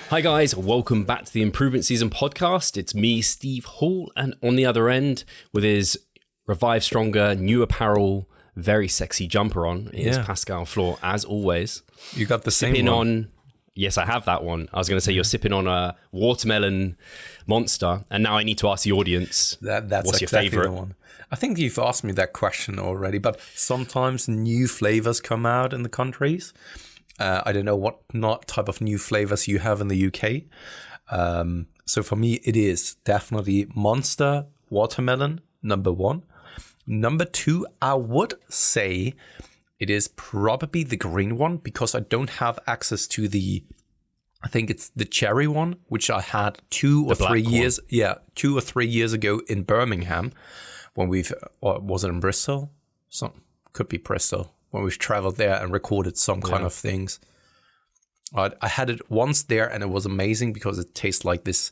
Hi guys, welcome back to the Improvement Season podcast. It's me, Steve Hall, and on the other end with his Revive Stronger, new apparel, very sexy jumper on is Pascal Floor, as always. You got the sipping same one. on. Yes, I have that one. I was going to say you're sipping on a watermelon monster, and now I need to ask the audience, That's what's exactly your favorite? the one. I think you've asked me that question already, but sometimes new flavors come out in the countries. I don't know what type of new flavors you have in the UK. So for me, it is definitely Monster Watermelon, number one. Number two, I would say it is probably the green one because I don't have access to I think it's the cherry one, which I had 2 or 3 years. One. Yeah, 2 or 3 years ago in Birmingham when was it in Bristol? Could be Bristol. When we've traveled there and recorded some kind of things. I had it once there and it was amazing because it tastes like this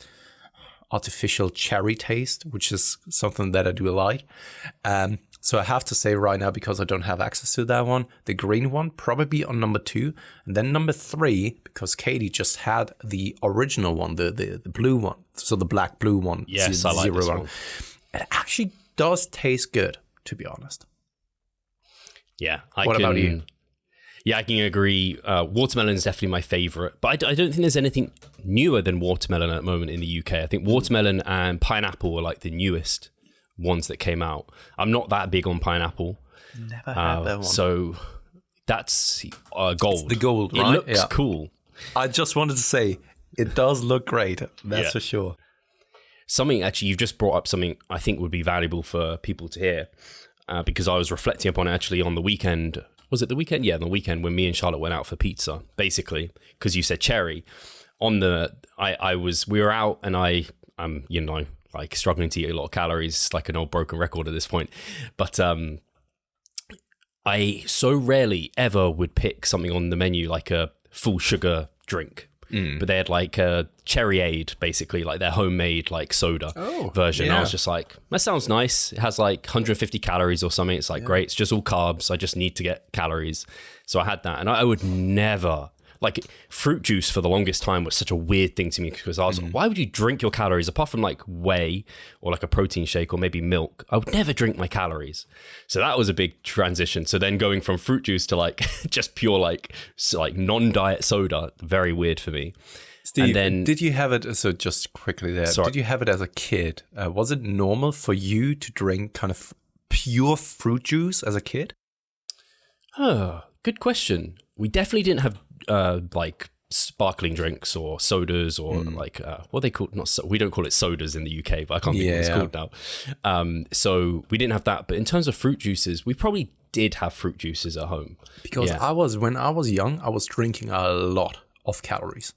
artificial cherry taste, which is something that I do like. So I have to say right now, because I don't have access to that one, the green one probably on number 2. And then number 3, because Katie just had the original one, the blue one. So the black blue one. Yes, I like this one. It actually does taste good, to be honest. Yeah. What about you? Yeah, I can agree. Watermelon is definitely my favorite, but I don't think there's anything newer than watermelon at the moment in the UK. I think watermelon and pineapple are like the newest ones that came out. I'm not that big on pineapple. Never had that one. So that's gold. It's the gold, right? It looks cool. I just wanted to say, it does look great. That's for sure. Something, actually, you've just brought up something I think would be valuable for people to hear. Because I was reflecting upon it actually on the weekend. Was it the weekend? Yeah, on the weekend when me and Charlotte went out for pizza, basically, because you said cherry. We were out and I'm like struggling to eat a lot of calories, like an old broken record at this point. But I so rarely ever would pick something on the menu like a full sugar drink. But they had like a Cherryade, basically, like their homemade like soda version. Yeah. I was just like, that sounds nice. It has like 150 calories or something. It's like, great. It's just all carbs. I just need to get calories. So I had that. And I would never, like, fruit juice for the longest time was such a weird thing to me because I was like, why would you drink your calories apart from like whey or like a protein shake or maybe milk? I would never drink my calories. So that was a big transition. So then going from fruit juice to like just pure like non-diet soda, very weird for me. Steve, and then, did you have it, so just quickly there, did you have it as a kid? Was it normal for you to drink kind of pure fruit juice as a kid? Good question. We definitely didn't have like sparkling drinks or sodas or like what they call we don't call it sodas in the UK, but I can't think what it's called now. So we didn't have that. But in terms of fruit juices, we probably did have fruit juices at home. Because when I was young, I was drinking a lot of calories.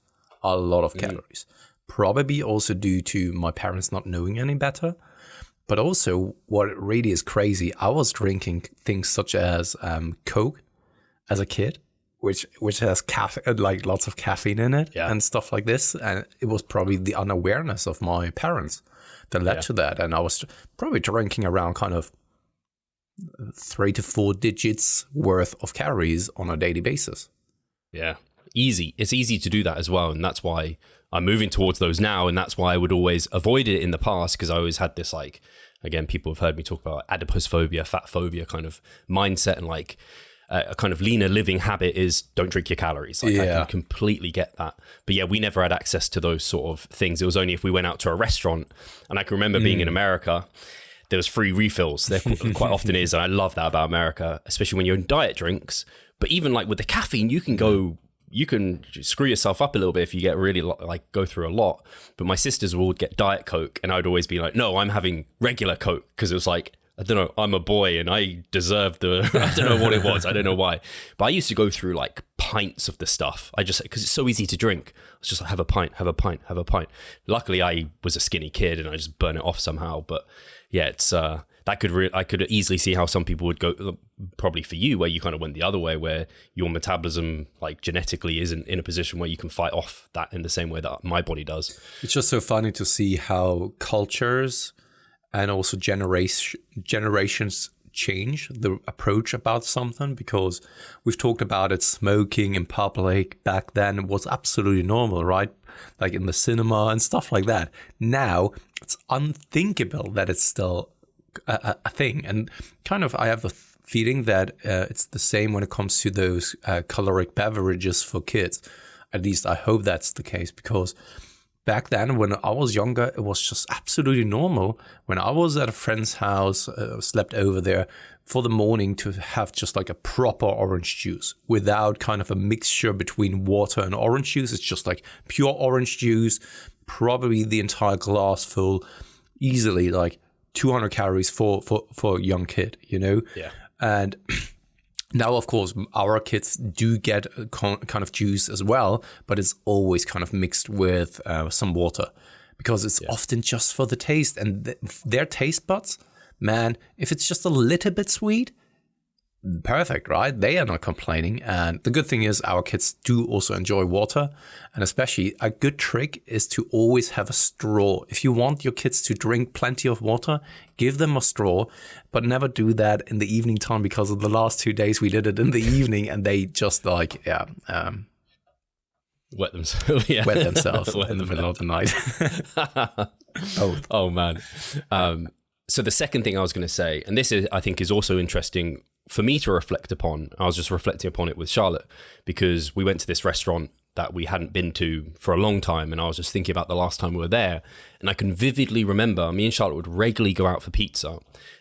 Probably also due to my parents not knowing any better. But also what really is crazy, I was drinking things such as Coke as a kid, which has caffeine, like lots of caffeine in it and stuff like this. And it was probably the unawareness of my parents that led to that. And I was probably drinking around kind of 3 to 4 digits worth of calories on a daily basis. Yeah. Easy. It's easy to do that as well. And that's why I'm moving towards those now. And that's why I would always avoid it in the past, because I always had this, like, again, people have heard me talk about adipose phobia, fat phobia kind of mindset, and like a kind of leaner living habit is don't drink your calories. Like I can completely get that. But yeah, we never had access to those sort of things. It was only if we went out to a restaurant. And I can remember being in America, there was free refills. There quite often is. And I love that about America, especially when you're in diet drinks. But even like with the caffeine, you can screw yourself up a little bit if you get really like go through a lot. But my sisters would get Diet Coke and I'd always be like, no, I'm having regular Coke, because it was like, I don't know, I'm a boy and I deserve I don't know what it was. I don't know why. But I used to go through like pints of the stuff. because it's so easy to drink. It's just like, have a pint. Luckily I was a skinny kid and I just burn it off somehow. But yeah, it's, I could easily see how some people would go, probably for you, where you kind of went the other way, where your metabolism like genetically isn't in a position where you can fight off that in the same way that my body does. It's just so funny to see how cultures and also generations change the approach about something, because we've talked about it, smoking in public back then was absolutely normal, right? Like in the cinema and stuff like that. Now it's unthinkable that it's still a thing. And kind of I have a feeling that it's the same when it comes to those caloric beverages for kids. At least I hope that's the case, because back then, when I was younger, it was just absolutely normal. When I was at a friend's house, slept over there for the morning, to have just like a proper orange juice without kind of a mixture between water and orange juice. It's just like pure orange juice, probably the entire glass full, easily like 200 calories for a young kid, you know? Yeah. And now, of course, our kids do get a kind of juice as well, but it's always kind of mixed with some water, because it's often just for the taste. And their taste buds, man, if it's just a little bit sweet, perfect, right? They are not complaining. And the good thing is our kids do also enjoy water. And especially a good trick is to always have a straw. If you want your kids to drink plenty of water, give them a straw, but never do that in the evening time, because of the last 2 days we did it in the evening and they just like, wet themselves. Yeah. Wet themselves in the middle of the night. Both. Oh, man. So the second thing I was going to say, and this is, I think, is also interesting for me to reflect upon. I was just reflecting upon it with Charlotte, because we went to this restaurant that we hadn't been to for a long time. And I was just thinking about the last time we were there. And I can vividly remember me and Charlotte would regularly go out for pizza.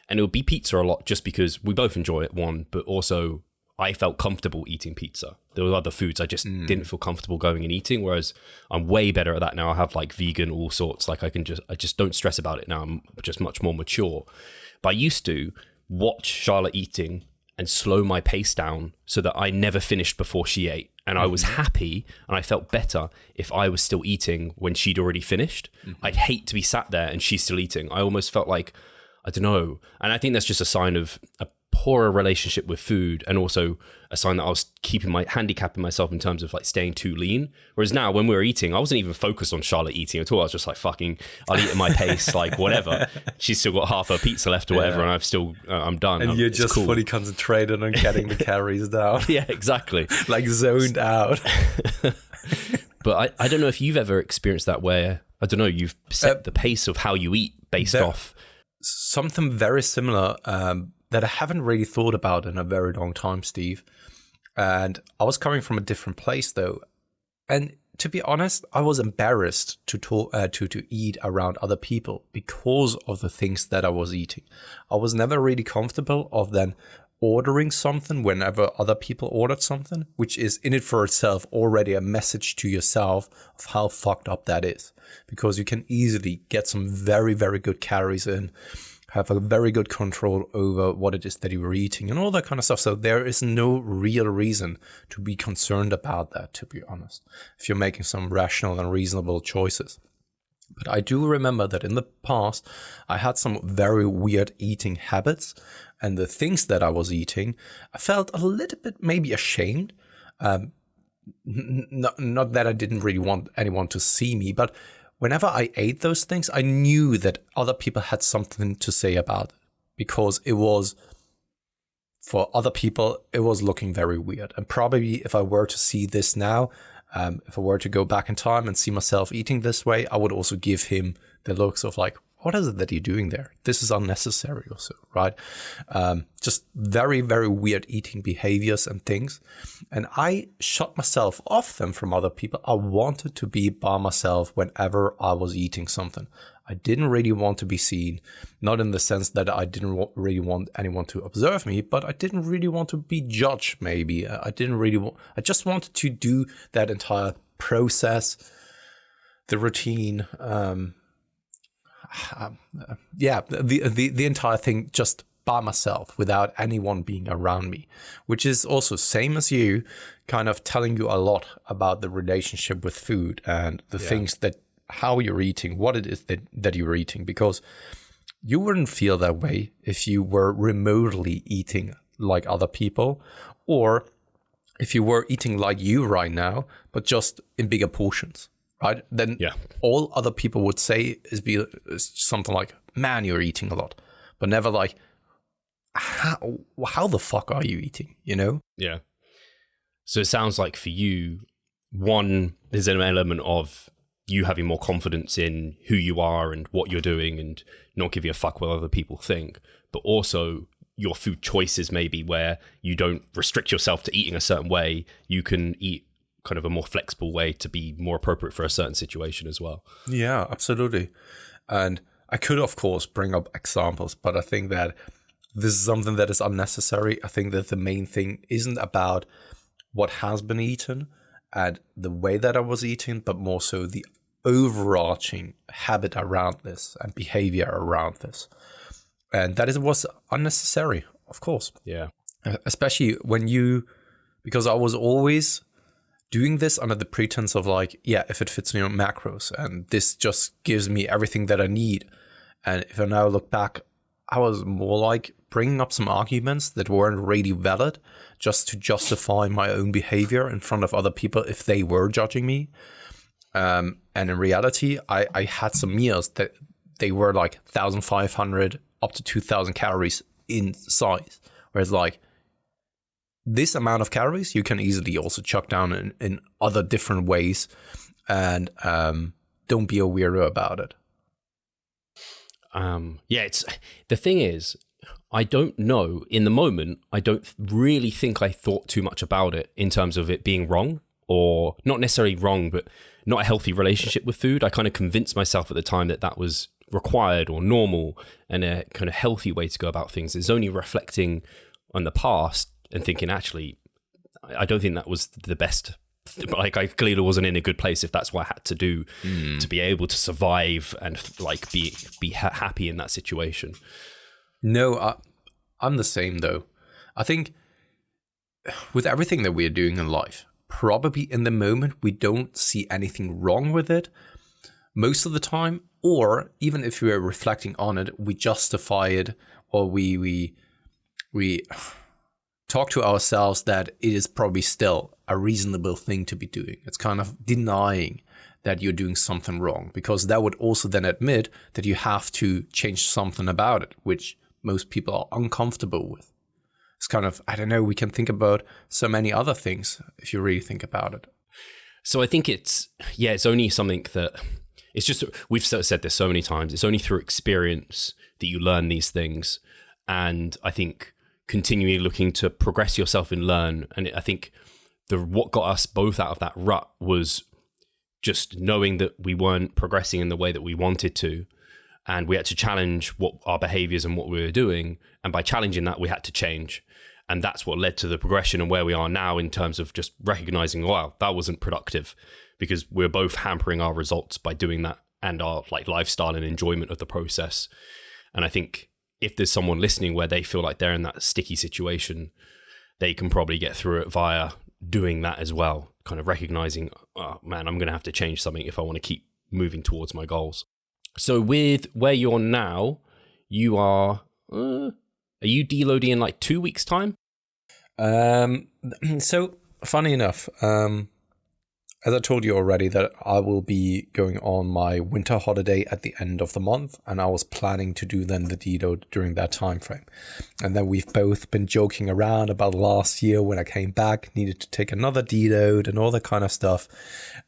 And it would be pizza a lot just because we both enjoy it, one, but also I felt comfortable eating pizza. There were other foods I just didn't feel comfortable going and eating, whereas I'm way better at that now. I have like vegan, all sorts. Like I just don't stress about it now. I'm just much more mature. But I used to watch Charlotte eating and slow my pace down so that I never finished before she ate. And I was happy and I felt better if I was still eating when she'd already finished. I'd hate to be sat there and she's still eating. I almost felt like, I don't know. And I think that's just a sign of a poorer relationship with food, and also a sign that I was handicapping myself in terms of like staying too lean. Whereas now when we were eating, I wasn't even focused on Charlotte eating at all. I was just like, fucking, I'll eat at my pace, like whatever. She's still got half her pizza left or whatever, and I'm done. And you're just fully concentrated on getting the calories down. Yeah, exactly. Like zoned out. But I don't know if you've ever experienced that, where, I don't know, you've set the pace of how you eat based off. Something very similar that I haven't really thought about in a very long time, Steve. And I was coming from a different place though. And to be honest, I was embarrassed to eat around other people because of the things that I was eating. I was never really comfortable of then ordering something whenever other people ordered something, which is in it for itself already a message to yourself of how fucked up that is. Because you can easily get some very, very good calories in, have a very good control over what it is that you were eating and all that kind of stuff. So there is no real reason to be concerned about that, to be honest, if you're making some rational and reasonable choices. But I do remember that in the past, I had some very weird eating habits, and the things that I was eating, I felt a little bit maybe ashamed. Not that I didn't really want anyone to see me, but whenever I ate those things, I knew that other people had something to say about it, because it was, for other people, it was looking very weird. And probably if I were to see this now, if I were to go back in time and see myself eating this way, I would also give him the looks of like, what is it that you're doing there? This is unnecessary or so, right? Just very, very weird eating behaviors and things. And I shut myself off them from other people. I wanted to be by myself whenever I was eating something. I didn't really want to be seen, not in the sense that I didn't really want anyone to observe me, but I didn't really want to be judged, maybe. I just wanted to do that entire process, the routine, the entire thing just by myself without anyone being around me, which is also same as you, kind of telling you a lot about the relationship with food and the things that, how you're eating, what it is that you're eating, because you wouldn't feel that way if you were remotely eating like other people, or if you were eating like you right now, but just in bigger portions. Right? Then all other people would say is something like, man, you're eating a lot. But never like, how the fuck are you eating, you know? Yeah. So it sounds like for you, one, there's an element of you having more confidence in who you are and what you're doing and not giving a fuck what other people think, but also your food choices maybe where you don't restrict yourself to eating a certain way. You can eat kind of a more flexible way to be more appropriate for a certain situation as well. Yeah, absolutely. And I could, of course, bring up examples, but I think that this is something that is unnecessary. I think that the main thing isn't about what has been eaten and the way that I was eating, but more so the overarching habit around this and behavior around this. And that was unnecessary, of course. Yeah. Especially because I was always doing this under the pretense of like, yeah, if it fits me on macros and this just gives me everything that I need. And if I now look back, I was more like bringing up some arguments that weren't really valid just to justify my own behavior in front of other people if they were judging me. And in reality, I had some meals that they were like 1,500 up to 2,000 calories in size. Whereas like this amount of calories, you can easily also chuck down in other different ways. And don't be a weirdo about it. It's the thing is, I don't know in the moment. I don't really think I thought too much about it in terms of it being wrong, or not necessarily wrong, but not a healthy relationship with food. I kind of convinced myself at the time that that was required or normal and a kind of healthy way to go about things. It's only reflecting on the past and thinking, actually, I don't think that was the best. Like I clearly wasn't in a good place if that's what I had to do to be able to survive and like be happy in that situation. No, I'm the same though. I think with everything that we're doing in life, probably in the moment we don't see anything wrong with it most of the time, or even if we're reflecting on it, we justify it, or we talk to ourselves that it is probably still a reasonable thing to be doing. It's kind of denying that you're doing something wrong, because that would also then admit that you have to change something about it, which most people are uncomfortable with. It's kind of, I don't know, we can think about so many other things if you really think about it. So I think it's only something that, it's just, we've said this so many times, it's only through experience that you learn these things. And I think continually looking to progress yourself and learn. And I think what got us both out of that rut was just knowing that we weren't progressing in the way that we wanted to. And we had to challenge what our behaviors and what we were doing. And by challenging that, we had to change. And that's what led to the progression and where we are now in terms of just recognizing, wow, that wasn't productive, because we're both hampering our results by doing that and our like lifestyle and enjoyment of the process. And I think if there's someone listening where they feel like they're in that sticky situation, they can probably get through it via doing that as well, kind of recognizing, oh man, I'm going to have to change something if I want to keep moving towards my goals. So with where you're now, you are you deloading in like 2 weeks' time? So funny enough, as I told you already, that I will be going on my winter holiday at the end of the month, and I was planning to do then the deload during that time frame. And then we've both been joking around about last year when I came back, needed to take another deload and all that kind of stuff.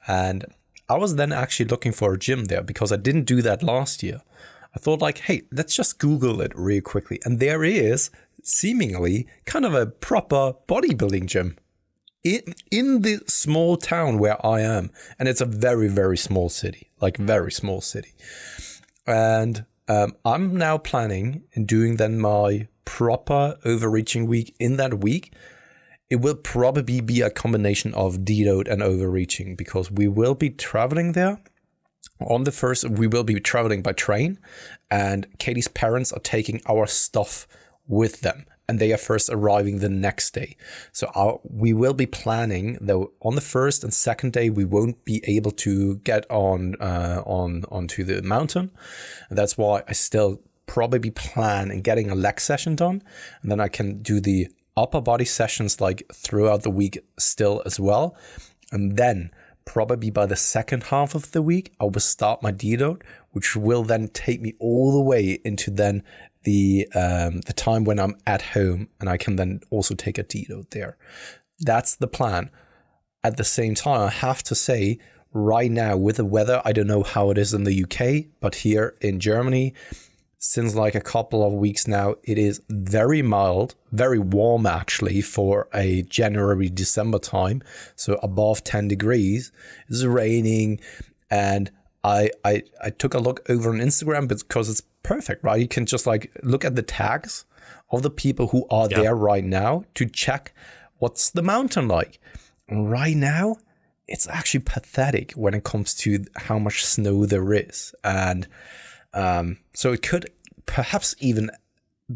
And I was then actually looking for a gym there because I didn't do that last year. I thought like, hey, let's just Google it real quickly. And there is seemingly kind of a proper bodybuilding gym in the small town where I am. And it's a very, very small city, like very small city. And I'm now planning and doing then my proper overreaching week. In that week, it will probably be a combination of deload and overreaching, because we will be traveling there. On the first, we will be traveling by train, and Katie's parents are taking our stuff with them, and they are first arriving the next day. So we will be planning, though, on the first and second day, we won't be able to get onto the mountain. And that's why I still probably plan on getting a leg session done, and then I can do the upper body sessions like throughout the week still as well. And then probably by the second half of the week, I will start my deload, which will then take me all the way into then the time when I'm at home, and I can then also take a deload there. That's the plan. At the same time, I have to say, right now with the weather, I don't know how it is in the UK, but here in Germany, since like a couple of weeks now, it is very mild, very warm actually for a January, December time. So above 10 degrees. It's raining, and I took a look over on Instagram because it's perfect, right? You can just like look at the tags of the people who are there right now to check what's the mountain like. And right now, it's actually pathetic when it comes to how much snow there is. And so it could perhaps even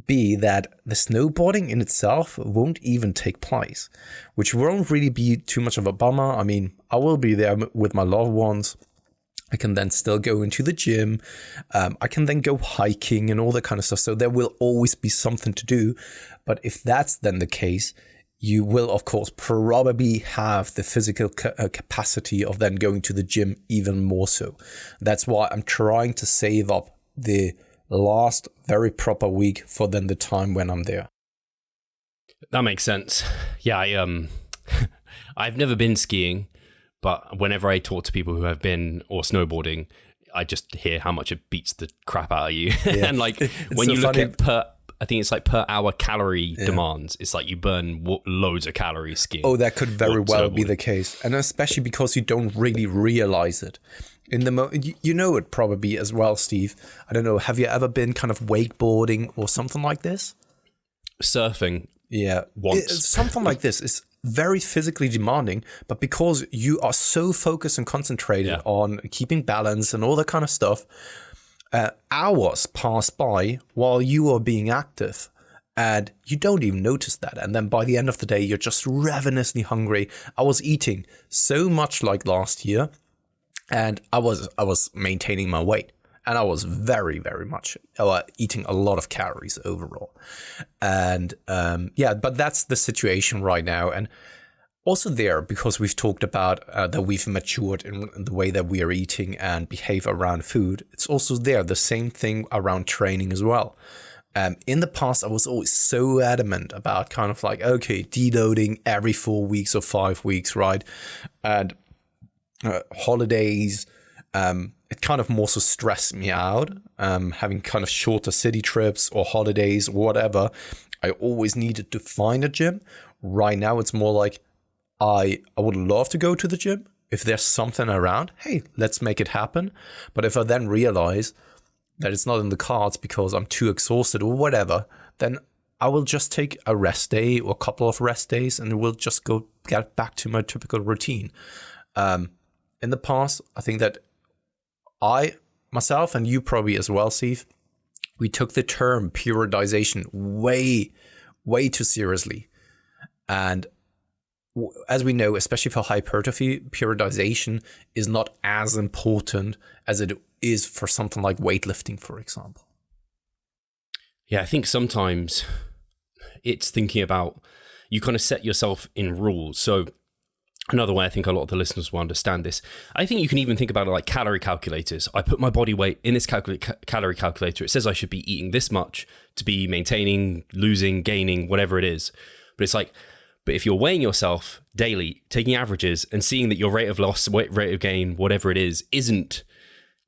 be that the snowboarding in itself won't even take place, which won't really be too much of a bummer. I mean, I will be there with my loved ones. I can then still go into the gym. I can then go hiking and all that kind of stuff. So there will always be something to do. But if that's then the case, you will, of course, probably have the physical capacity of then going to the gym even more so. That's why I'm trying to save up the last very proper week for then the time when I'm there. That makes sense. Yeah, I've never been skiing, but whenever I talk to people who have been, or snowboarding, I just hear how much it beats the crap out of you. Yeah. And like when you look at I think it's like per hour calorie demands. It's like you burn loads of calories skiing. Oh, that could very well be the case. And especially because you don't really realize it. In the you know it probably as well, Steve. I don't know. Have you ever been kind of wakeboarding or something like this? Surfing. Yeah. Once. Something like this is very physically demanding, but because you are so focused and concentrated on keeping balance and all that kind of stuff, hours pass by while you are being active, and you don't even notice that. And then by the end of the day, you're just ravenously hungry. I was eating so much like last year, and I was maintaining my weight, and I was very, very much eating a lot of calories overall. And but that's the situation right now. And also there, because we've talked about that we've matured in the way that we are eating and behave around food, it's also there, the same thing around training as well. In the past, I was always so adamant about kind of like, okay, deloading every 4 weeks or 5 weeks, right? And holidays, it kind of more so stressed me out, having kind of shorter city trips or holidays or whatever. I always needed to find a gym. Right now, it's more like, I would love to go to the gym. If there's something around, hey, let's make it happen. But if I then realize that it's not in the cards because I'm too exhausted or whatever, then I will just take a rest day or a couple of rest days, and we'll just get back to my typical routine. In the past, I think that I, myself, and you probably as well, Steve, we took the term periodization way, way too seriously. And as we know, especially for hypertrophy, periodization is not as important as it is for something like weightlifting, for example. Yeah, I think sometimes it's thinking about, you kind of set yourself in rules. So another way I think a lot of the listeners will understand this, I think you can even think about it like calorie calculators. I put my body weight in this calorie calculator. It says I should be eating this much to be maintaining, losing, gaining, whatever it is. But it's like, but if you're weighing yourself daily, taking averages and seeing that your rate of loss, rate of gain, whatever it is, isn't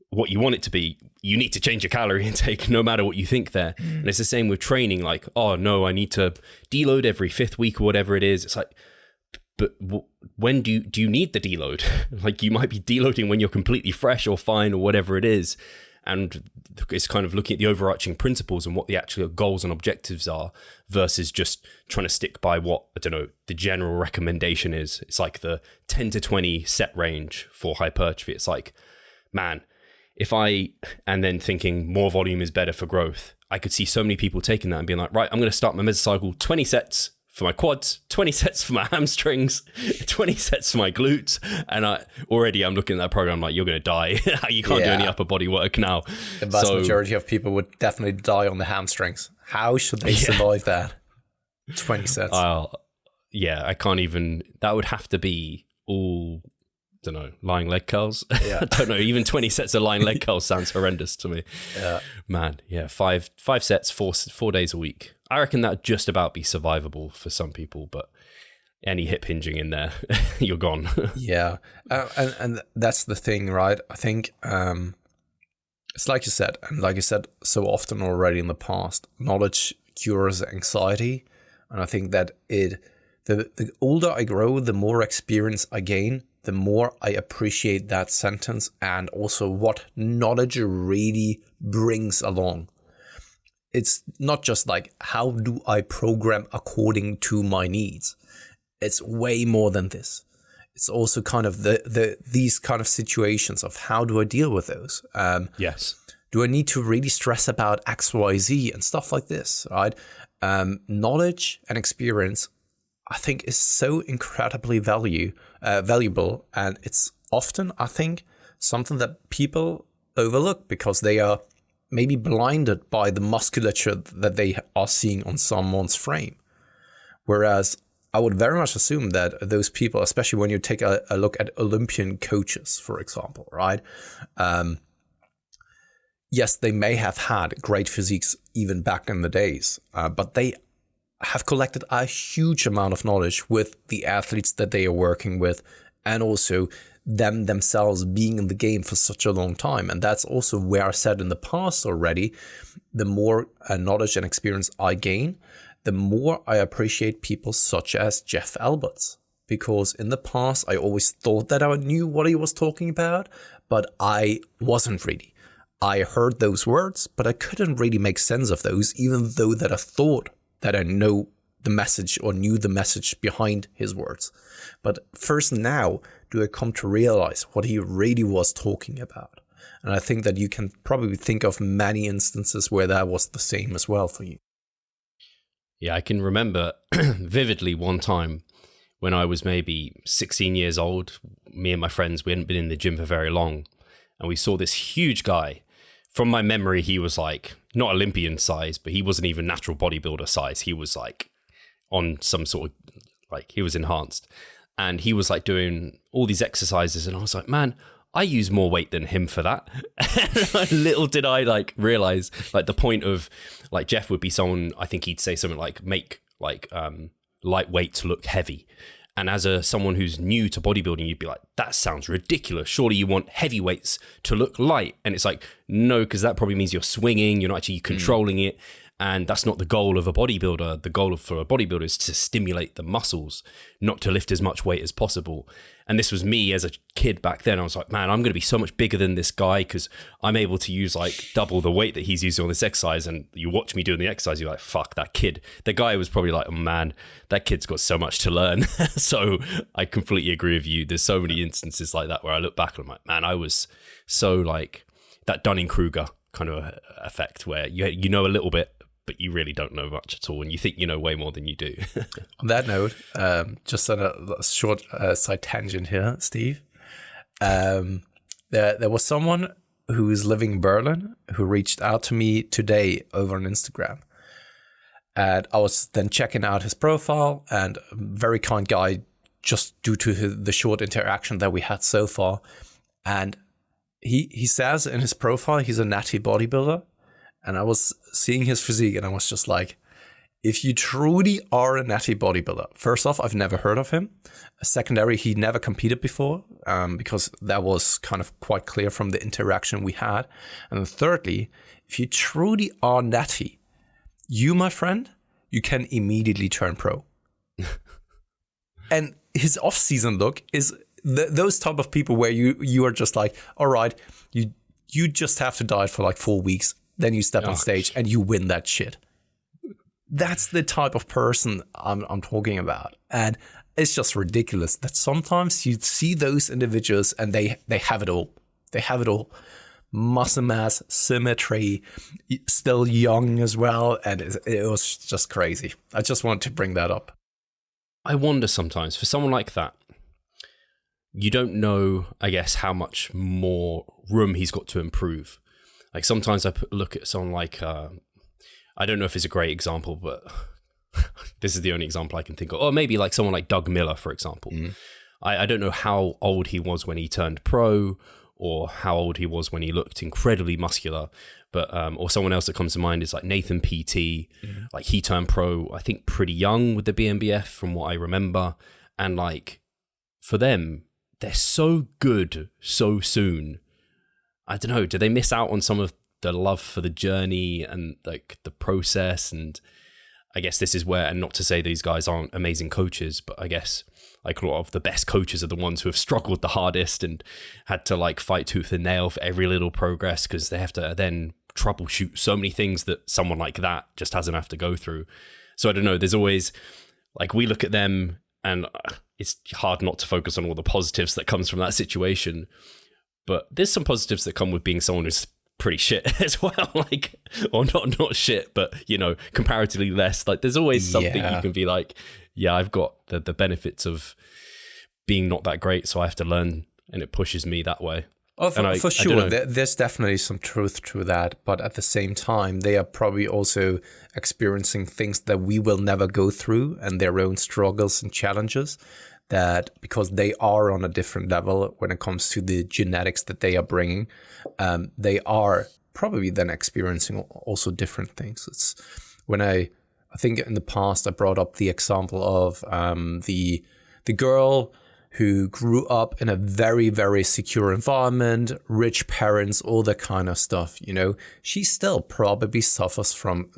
what you want it to be, you need to change your calorie intake no matter what you think there. And it's the same with training. Like, oh no, I need to deload every 5th week or whatever it is. It's like, but when do you need the deload? Like, you might be deloading when you're completely fresh or fine or whatever it is. And it's kind of looking at the overarching principles and what the actual goals and objectives are versus just trying to stick by what, I don't know, the general recommendation is. It's like the 10 to 20 set range for hypertrophy. It's like, man, and then thinking more volume is better for growth. I could see so many people taking that and being like, right, I'm going to start my mesocycle 20 sets for my quads, 20 sets for my hamstrings, 20 sets for my glutes. And I'm looking at that program like, you're going to die. You can't do any upper body work now. The vast majority of people would definitely die on the hamstrings. How should they survive that? 20 sets. I can't even, that would have to be all don't know, lying leg curls. Yeah. I don't know. Even 20 sets of lying leg curls sounds horrendous to me. Yeah. Man, yeah, five sets, 4 days a week. I reckon that'd just about be survivable for some people, but any hip hinging in there, you're gone. Yeah. And that's the thing, right? I think it's like you said, and like I said so often already in the past, knowledge cures anxiety. And I think that the older I grow, the more experience I gain, the more I appreciate that sentence and also what knowledge really brings along. It's not just like, how do I program according to my needs? It's way more than this. It's also kind of these kind of situations of how do I deal with those? Yes. Do I need to really stress about X, Y, Z and stuff like this, right? Knowledge and experience, I think, is so incredibly valuable, and it's often, I think, something that people overlook because they are maybe blinded by the musculature that they are seeing on someone's frame. Whereas I would very much assume that those people, especially when you take a look at Olympian coaches, for example, right? Yes, they may have had great physiques even back in the days, but they have collected a huge amount of knowledge with the athletes that they are working with, and also themselves being in the game for such a long time. And that's also where I said in the past already, the more knowledge and experience I gain, the more I appreciate people such as Jeff Alberts. Because in the past, I always thought that I knew what he was talking about, but I wasn't really. I heard those words, but I couldn't really make sense of those, even though that I thought that I know the message or knew the message behind his words. But first now do I come to realize what he really was talking about. And I think that you can probably think of many instances where that was the same as well for you. Yeah, I can remember vividly one time when I was maybe 16 years old. Me and my friends, we hadn't been in the gym for very long, and we saw this huge guy. From my memory, he was like not Olympian size, but he wasn't even natural bodybuilder size. He was like on some sort of, like, he was enhanced, and he was like doing all these exercises, and I was like, man, I use more weight than him for that. Little did I like realize, like, the point of, like, Jeff would be someone, I think he'd say something like, make like lightweight look heavy. And as someone who's new to bodybuilding, you'd be like, that sounds ridiculous. Surely you want heavyweights to look light. And it's like, no, because that probably means you're swinging, you're not actually controlling it. And that's not the goal of a bodybuilder. The goal for a bodybuilder is to stimulate the muscles, not to lift as much weight as possible. And this was me as a kid back then. I was like, man, I'm going to be so much bigger than this guy because I'm able to use like double the weight that he's using on this exercise. And you watch me doing the exercise, you're like, fuck, that kid. The guy was probably like, oh man, that kid's got so much to learn. So I completely agree with you. There's so many instances like that where I look back and I'm like, man, I was so like that Dunning-Kruger kind of effect where you know a little bit, but you really don't know much at all, and you think you know way more than you do. On that note, just on a short side tangent here, Steve. There was someone who is living in Berlin who reached out to me today over on Instagram. And I was then checking out his profile, and a very kind guy, just due to the short interaction that we had so far. And he says in his profile, he's a natty bodybuilder. And I was seeing his physique and I was just like, if you truly are a natty bodybuilder, first off, I've never heard of him. Secondary, he never competed before, because that was kind of quite clear from the interaction we had. And thirdly, if you truly are natty, you, my friend, you can immediately turn pro. And his off-season look is those type of people where you are just like, all right, you just have to diet for like 4 weeks. Then you step on stage and you win that shit. That's the type of person I'm talking about. And it's just ridiculous that sometimes you see those individuals and they have it all. They have it all. Muscle mass, symmetry, still young as well. And it was just crazy. I just wanted to bring that up. I wonder sometimes, for someone like that, you don't know, I guess, how much more room he's got to improve. Like sometimes I look at someone like, I don't know if it's a great example, but this is the only example I can think of. Or maybe like someone like Doug Miller, for example. I don't know how old he was when he turned pro, or how old he was when he looked incredibly muscular, but or someone else that comes to mind is like Nathan PT. Like he turned pro, I think, pretty young with the BNBF from what I remember, and like for them, they're so good so soon. I don't know, do they miss out on some of the love for the journey and like the process? And I guess this is where, and not to say these guys aren't amazing coaches, but I guess like a lot of the best coaches are the ones who have struggled the hardest and had to like fight tooth and nail for every little progress, because they have to then troubleshoot so many things that someone like that just doesn't have to go through. So I don't know, there's always like, we look at them and it's hard not to focus on all the positives that comes from that situation, but there's some positives that come with being someone who's pretty shit as well, like, or not shit, but you know, comparatively less. Like there's always something you can be like, yeah, I've got the benefits of being not that great, so I have to learn, and it pushes me that way. Oh, for sure, there's definitely some truth to that, but at the same time, they are probably also experiencing things that we will never go through, and their own struggles and challenges, that because they are on a different level when it comes to the genetics that they are bringing, they are probably then experiencing also different things. It's when I think in the past I brought up the example of the girl who grew up in a very, very secure environment, rich parents, all that kind of stuff. You know, she still probably suffers from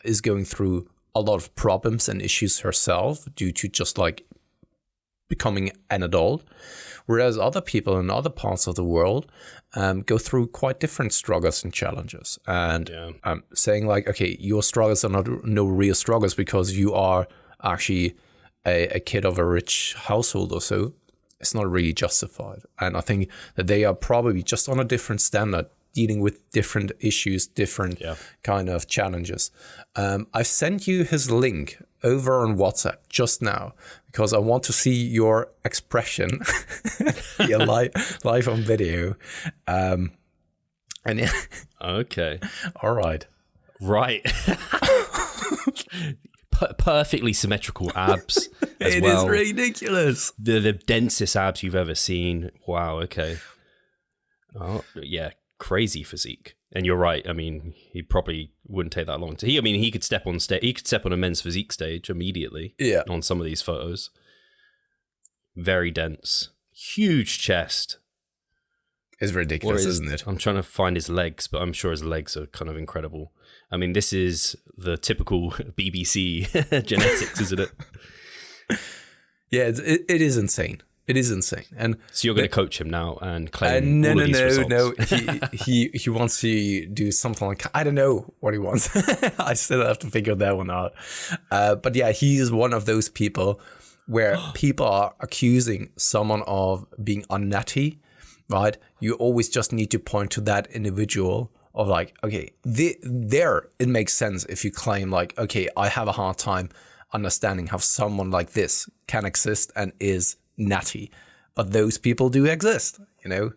is going through a lot of problems and issues herself due to just like becoming an adult, whereas other people in other parts of the world go through quite different struggles and challenges. And saying like, okay, your struggles are not no real struggles because you are actually a kid of a rich household or so, it's not really justified. And I think that they are probably just on a different standard, dealing with different issues, different kind of challenges. I've sent you his link over on WhatsApp just now because I want to see your expression live on video. Okay. All right. Right. Perfectly symmetrical abs as it well. It is ridiculous. The densest abs you've ever seen. Wow, okay. Oh, yeah, crazy physique. And you're right. I mean, he probably wouldn't take that long to. He could step on stage. He could step on a men's physique stage immediately. Yeah. On some of these photos. Very dense, huge chest. It's ridiculous, isn't it? I'm trying to find his legs, but I'm sure his legs are kind of incredible. I mean, this is the typical BBC genetics, isn't it? Yeah, it is insane. It is insane. And so you're going to coach him now and claim all of these results? No. He wants to do something like, I don't know what he wants. I still have to figure that one out. But yeah, he is one of those people where people are accusing someone of being unnutty, right? You always just need to point to that individual of like, okay, there it makes sense if you claim like, okay, I have a hard time understanding how someone like this can exist and is natty, but those people do exist, you know.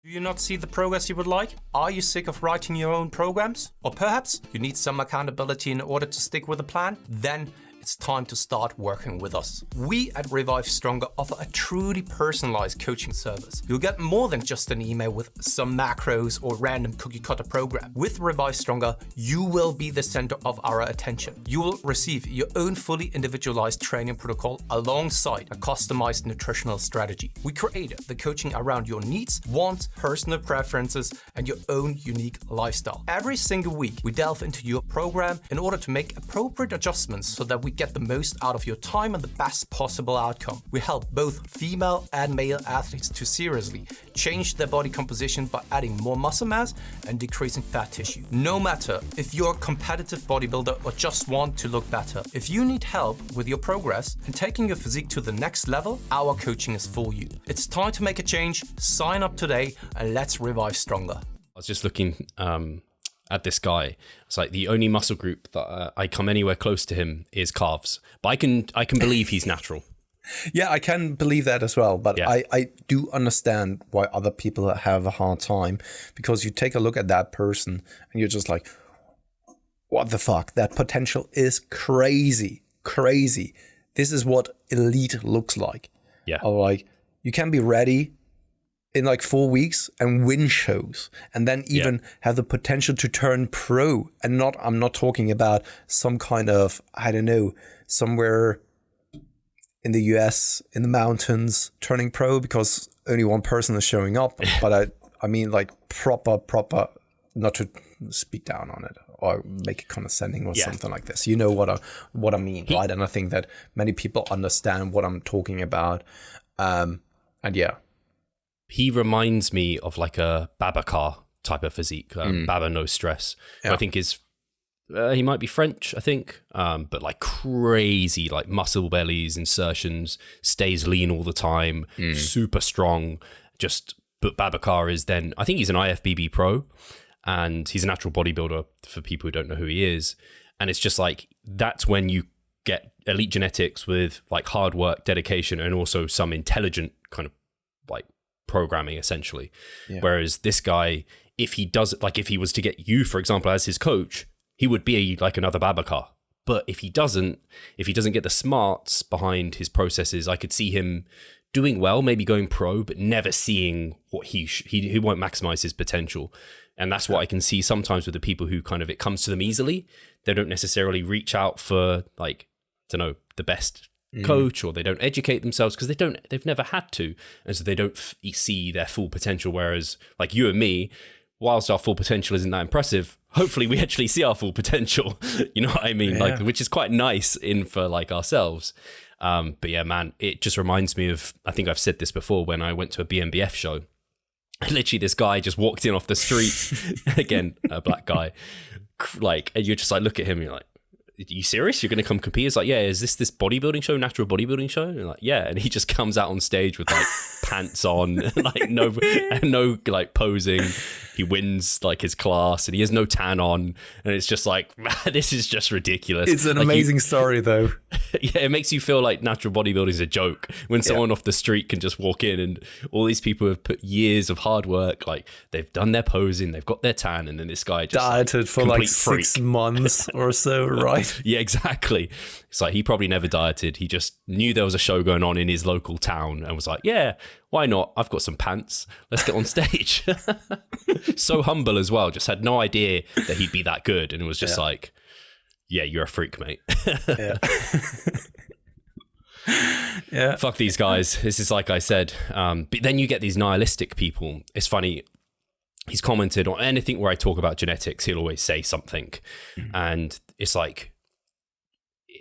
Do you not see the progress you would like? Are you sick of writing your own programs? Or perhaps you need some accountability in order to stick with a plan? Then it's time to start working with us. We at Revive Stronger offer a truly personalized coaching service. You'll get more than just an email with some macros or random cookie cutter program. With Revive Stronger, you will be the center of our attention. You will receive your own fully individualized training protocol alongside a customized nutritional strategy. We created the coaching around your needs, wants, personal preferences, and your own unique lifestyle. Every single week, we delve into your program in order to make appropriate adjustments so that we get the most out of your time and the best possible outcome. We help both female and male athletes to seriously change their body composition by adding more muscle mass and decreasing fat tissue. No matter if you're a competitive bodybuilder or just want to look better, if you need help with your progress and taking your physique to the next level, our coaching is for you. It's time to make a change. Sign up today and let's revive stronger. I was just looking at this guy. It's like the only muscle group that I come anywhere close to him is calves. But I can believe he's natural. Yeah, I can believe that as well. But yeah. I do understand why other people have a hard time, because you take a look at that person and you're just like, what the fuck? That potential is crazy, crazy. This is what elite looks like. Yeah. Of like, you can be ready in like 4 weeks and win shows, and then even have the potential to turn pro. And I'm not talking about some kind of, I don't know, somewhere in the US in the mountains turning pro because only one person is showing up. But I mean like proper, not to speak down on it or make it condescending or something like this. You know what I mean, right? And I think that many people understand what I'm talking about. And yeah. He reminds me of like a Babacar type of physique, Baba no stress. Who I think is, he might be French, I think, but like crazy, like muscle bellies, insertions, stays lean all the time, super strong. But Babacar is then, I think he's an IFBB pro, and he's a natural bodybuilder for people who don't know who he is. And it's just like, that's when you get elite genetics with like hard work, dedication, and also some intelligent kind of like programming essentially. Whereas this guy, if he was to get you, for example, as his coach, he would be like another Babacar. But if he doesn't get the smarts behind his processes, I could see him doing well, maybe going pro, but never seeing what he won't maximize his potential. And that's what I can see sometimes with the people who kind of, it comes to them easily. They don't necessarily reach out for like, I don't know, the best coach, or they don't educate themselves because they've never had to. And so they don't see their full potential. Whereas like you and me, whilst our full potential isn't that impressive, hopefully we actually see our full potential. You know what I mean? Like, which is quite nice for like ourselves. But yeah, man, it just reminds me of, I think I've said this before, when I went to a BNBF show. Literally, this guy just walked in off the street, again, a black guy, like, and you're just like, look at him, and you're like, are you serious? You're going to come compete? It's like, yeah, is this bodybuilding show, natural bodybuilding show? And like, yeah. And he just comes out on stage with like pants on, like no like posing. He wins like his class and he has no tan on. And it's just like, man, this is just ridiculous. It's an amazing story though. Yeah, it makes you feel like natural bodybuilding is a joke when someone off the street can just walk in, and all these people have put years of hard work, like they've done their posing, they've got their tan, and then this guy just dieted for like 6 months or so, right? Yeah, exactly. It's like he probably never dieted. He just knew there was a show going on in his local town and was like, yeah, why not? I've got some pants. Let's get on stage. So humble as well. Just had no idea that he'd be that good. And it was just like, yeah, you're a freak, mate. Yeah. Fuck these guys. This is like I said. But then you get these nihilistic people. It's funny. He's commented on anything where I talk about genetics. He'll always say something. And it's like,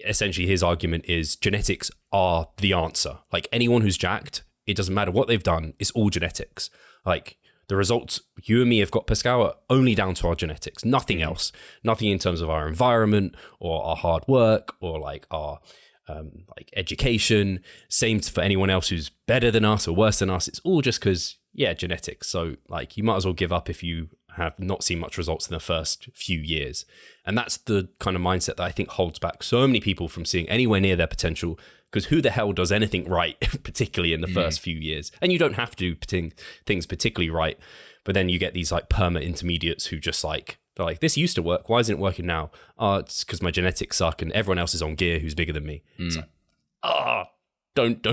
essentially his argument is genetics are the answer. Like anyone who's jacked, it doesn't matter what they've done. It's all genetics. Like the results you and me have got, Pascal, are only down to our genetics, nothing else. Nothing in terms of our environment or our hard work or like our like education. Same for anyone else who's better than us or worse than us. It's all just because, genetics. So like you might as well give up if you have not seen much results in the first few years. And that's the kind of mindset that I think holds back so many people from seeing anywhere near their potential, because who the hell does anything right, particularly in the first few years? And you don't have to do things particularly right, but then you get these like perma intermediates who just like, they're like, this used to work, why isn't it working now? Oh, it's because my genetics suck and everyone else is on gear who's bigger than me. It's like, don't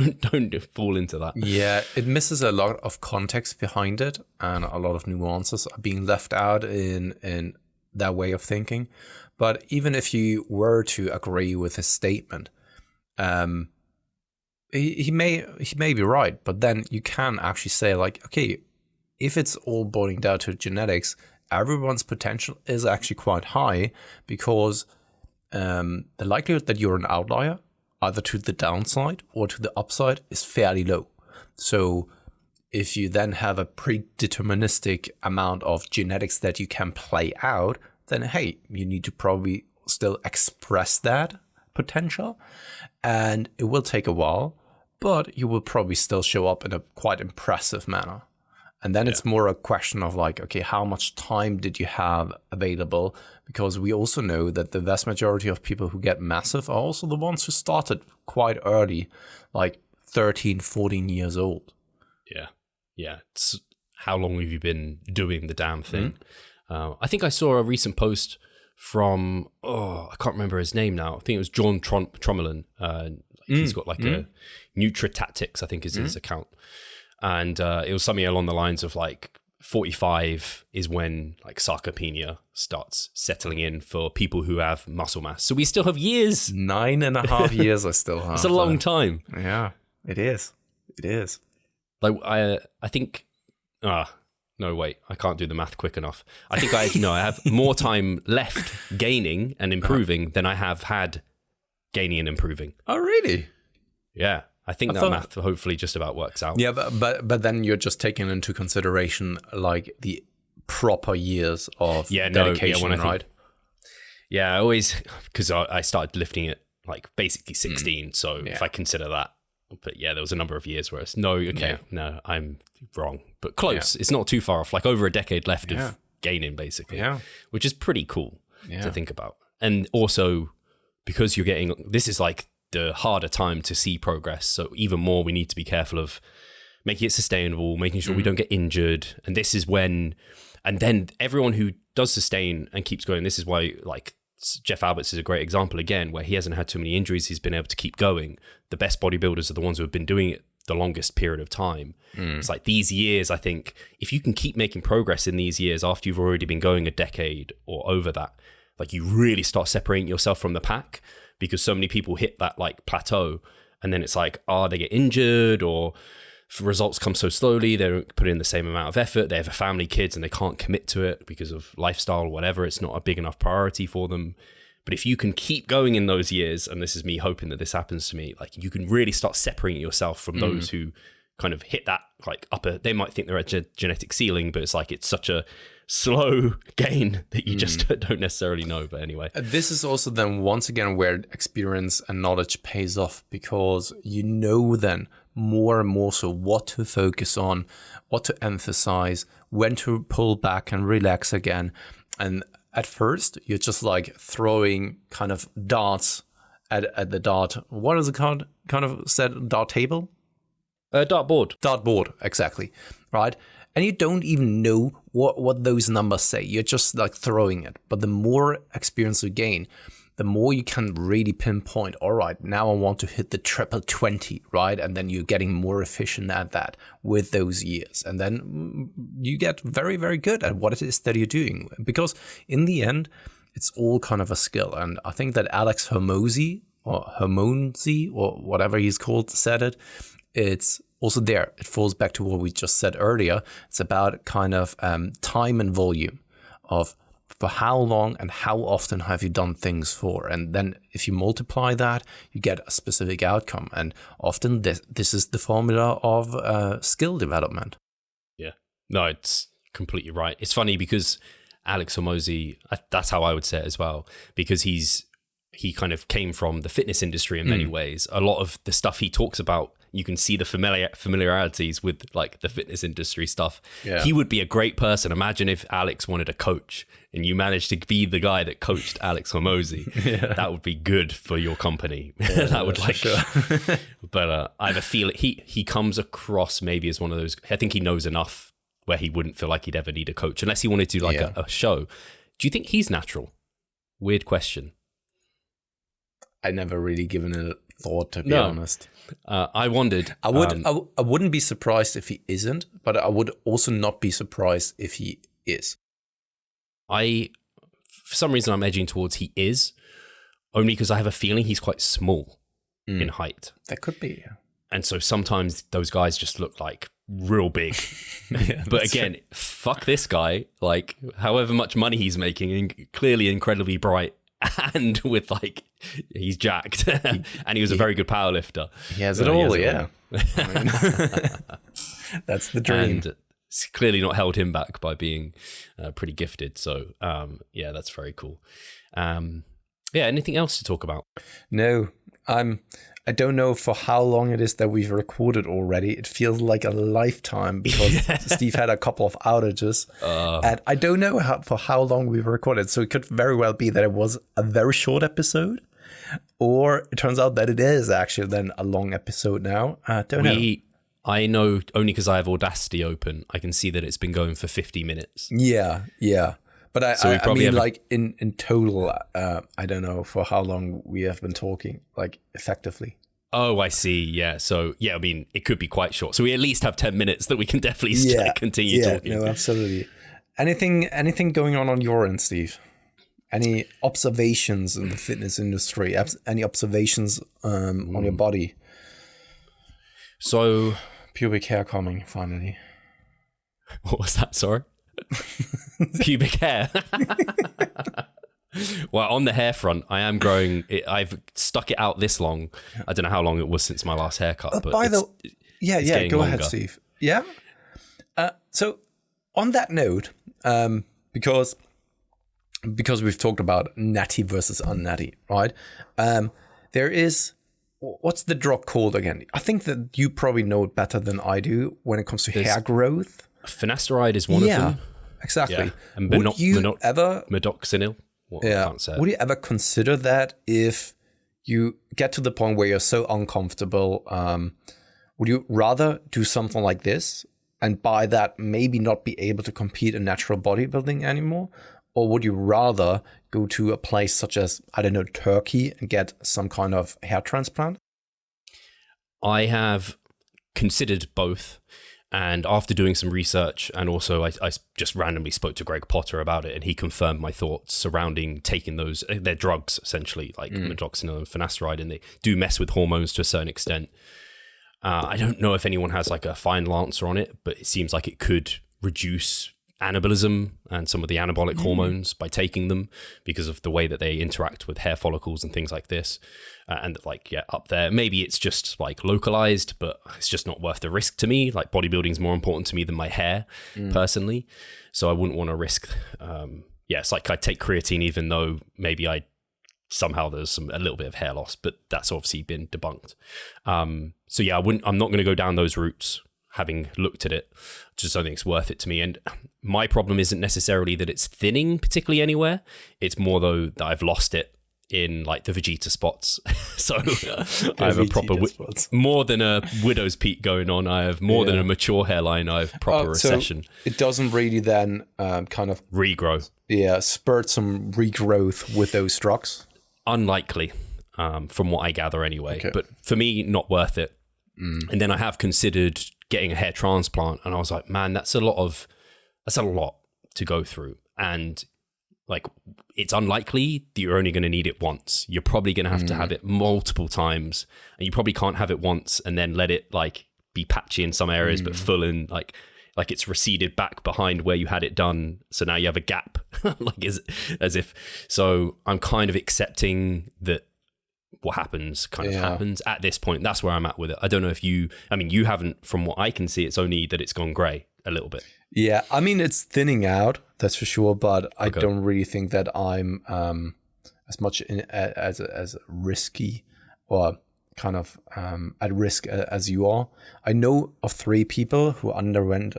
fall into that. Yeah, it misses a lot of context behind it, and a lot of nuances are being left out in that way of thinking. But even if you were to agree with his statement, he may be right, but then you can actually say like, okay, if it's all boiling down to genetics, everyone's potential is actually quite high, because the likelihood that you're an outlier, either to the downside or to the upside, is fairly low. So if you then have a predeterministic amount of genetics that you can play out, then hey, you need to probably still express that potential, and it will take a while, but you will probably still show up in a quite impressive manner. And then it's more a question of like, okay, how much time did you have available? Because we also know that the vast majority of people who get massive are also the ones who started quite early, like 13, 14 years old. Yeah. It's how long have you been doing the damn thing? I think I saw a recent post from, I can't remember his name now. I think it was John Tromelin. He's got like a Nutritactics, I think is his account. And it was something along the lines of like 45 is when like sarcopenia starts settling in for people who have muscle mass. So we still have years. 9.5 years I still have. It's a long time. Yeah, it is. It is. Like I think, no, wait, I can't do the math quick enough. I think I have more time left gaining and improving than I have had gaining and improving. Oh, really? Yeah. I think that math hopefully just about works out. Yeah, but then you're just taking into consideration like the proper years of dedication, right? I always, because I started lifting at like basically 16. So if I consider that, but yeah, there was a number of years where it's no, I'm wrong, but close. It's not too far off, like over a decade left of gaining basically, which is pretty cool to think about. And also because you're getting, this is like the harder time to see progress. So even more, we need to be careful of making it sustainable, making sure we don't get injured. And this is when, and then everyone who does sustain and keeps going, this is why like Jeff Alberts is a great example again, where he hasn't had too many injuries. He's been able to keep going. The best bodybuilders are the ones who have been doing it the longest period of time. It's like these years, I think if you can keep making progress in these years after you've already been going a decade or over that, like you really start separating yourself from the pack. Because so many people hit that like plateau and then it's like, they get injured or results come so slowly, they don't put in the same amount of effort, they have a family, kids, and they can't commit to it because of lifestyle or whatever. It's not a big enough priority for them. But if you can keep going in those years, and this is me hoping that this happens to me, like you can really start separating yourself from those who kind of hit that like upper, they might think they're at a genetic ceiling, but it's like it's such a slow gain that you just don't necessarily know. But anyway, this is also then once again where experience and knowledge pays off, because you know then more and more so what to focus on, what to emphasize, when to pull back and relax again. And at first you're just like throwing kind of darts at the dart, what is it called, kind of said, dart table, dartboard, exactly, right? And you don't even know what those numbers say. You're just like throwing it. But the more experience you gain, the more you can really pinpoint, all right, now I want to hit the triple 20, right? And then you're getting more efficient at that with those years. And then you get very, very good at what it is that you're doing. Because in the end, it's all kind of a skill. And I think that Alex Hormozi or whatever he's called said it. It's also there. It falls back to what we just said earlier. It's about kind of time and volume of for how long and how often have you done things for. And then if you multiply that, you get a specific outcome. And often this is the formula of skill development. Yeah, no, it's completely right. It's funny because Alex Hormozi, that's how I would say it as well, because he kind of came from the fitness industry in many ways. A lot of the stuff he talks about, you can see the familiarities with like the fitness industry stuff. Yeah. He would be a great person. Imagine if Alex wanted a coach and you managed to be the guy that coached Alex Hormozi. Yeah. That would be good for your company. Yeah, that would like, sure. But I have a feeling he comes across maybe as one of those, I think he knows enough where he wouldn't feel like he'd ever need a coach unless he wanted to like a show. Do you think he's natural? Weird question. I never really given it a thought, to be honest. I wondered. I wouldn't be surprised if he isn't, but I would also not be surprised if he is. For some reason, I'm edging towards he is, only because I have a feeling he's quite small in height. That could be, yeah. And so sometimes those guys just look like real big. Yeah, but again, true. Fuck this guy. Like, however much money he's making, and clearly incredibly bright, and with like, he's jacked, and he was a very good powerlifter. He has it all, yeah. I mean, that's the dream. And it's clearly not held him back by being pretty gifted. So, yeah, that's very cool. Yeah, anything else to talk about? No, I don't know for how long it is that we've recorded already. It feels like a lifetime because Steve had a couple of outages. And I don't know for how long we've recorded. So it could very well be that it was a very short episode, or it turns out that it is actually then a long episode now. I don't know. I know only because I have Audacity open. I can see that it's been going for 50 minutes. Yeah. But I mean, like in total, I don't know for how long we have been talking, like effectively. Oh, I see. Yeah. So, yeah, I mean, it could be quite short. So we at least have 10 minutes that we can definitely continue talking. No, absolutely. Anything going on your end, Steve? Any observations in the fitness industry? Any observations on your body? So, pubic hair coming, finally. What was that? Sorry? Pubic hair. Well, on the hair front, I am growing. I've stuck it out this long. I don't know how long it was since my last haircut. But go ahead, Steve. Yeah. So, on that note, because we've talked about natty versus unnatty, right? There is, what's the drug called again? I think that you probably know it better than I do when it comes to hair growth. Finasteride is one of them. Exactly. Yeah. And would you ever Medoxinil? Well, I can't say it. Would you ever consider that if you get to the point where you're so uncomfortable? Would you rather do something like this and by that maybe not be able to compete in natural bodybuilding anymore? Or would you rather go to a place such as, I don't know, Turkey and get some kind of hair transplant? I have considered both. And after doing some research, and also I just randomly spoke to Greg Potter about it, and he confirmed my thoughts surrounding taking those, they're drugs essentially, like Medoxinil and Finasteride, and they do mess with hormones to a certain extent. I don't know if anyone has like a final answer on it, but it seems like it could reduce anabolism and some of the anabolic hormones by taking them because of the way that they interact with hair follicles and things like this. And like, yeah, up there, maybe it's just like localized, but it's just not worth the risk to me. Like bodybuilding is more important to me than my hair personally. So I wouldn't want to risk, it's like I take creatine, even though maybe somehow there's a little bit of hair loss, but that's obviously been debunked. So yeah, I'm not going to go down those routes. Having looked at it, just don't think it's worth it to me. And my problem isn't necessarily that it's thinning particularly anywhere. It's more though that I've lost it in like the Vegeta spots. So I have a proper, more than a widow's peak going on. I have more than a mature hairline. I have proper recession. So it doesn't really then kind of regrow. Yeah, spurt some regrowth with those drugs. Unlikely, from what I gather anyway. Okay. But for me, not worth it. And then I have considered getting a hair transplant, and I was like, man, that's a lot to go through. And like, it's unlikely that you're only going to need it once. You're probably going to have to have it multiple times, and you probably can't have it once and then let it like be patchy in some areas, but full in like it's receded back behind where you had it done. So now you have a gap, like as if. So I'm kind of accepting that what happens happens at this point. That's where I'm at with it. I don't know if you haven't, from what I can see, it's only that it's gone gray a little bit. Yeah, I mean, it's thinning out, that's for sure, but I don't really think that I'm as much as risky or kind of at risk as you are. I know of 3 people who underwent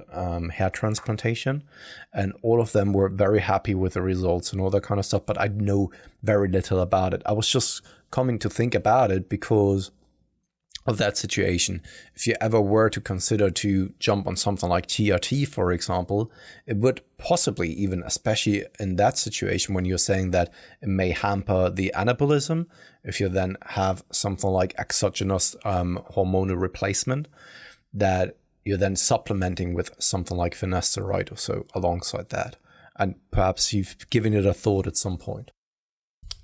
hair transplantation, and all of them were very happy with the results and all that kind of stuff, but I know very little about it. I was just coming to think about it because of that situation. If you ever were to consider to jump on something like TRT, for example, it would possibly, even especially in that situation when you're saying that it may hamper the anabolism, if you then have something like exogenous hormonal replacement, that you're then supplementing with something like finasteride or so alongside that. And perhaps you've given it a thought at some point.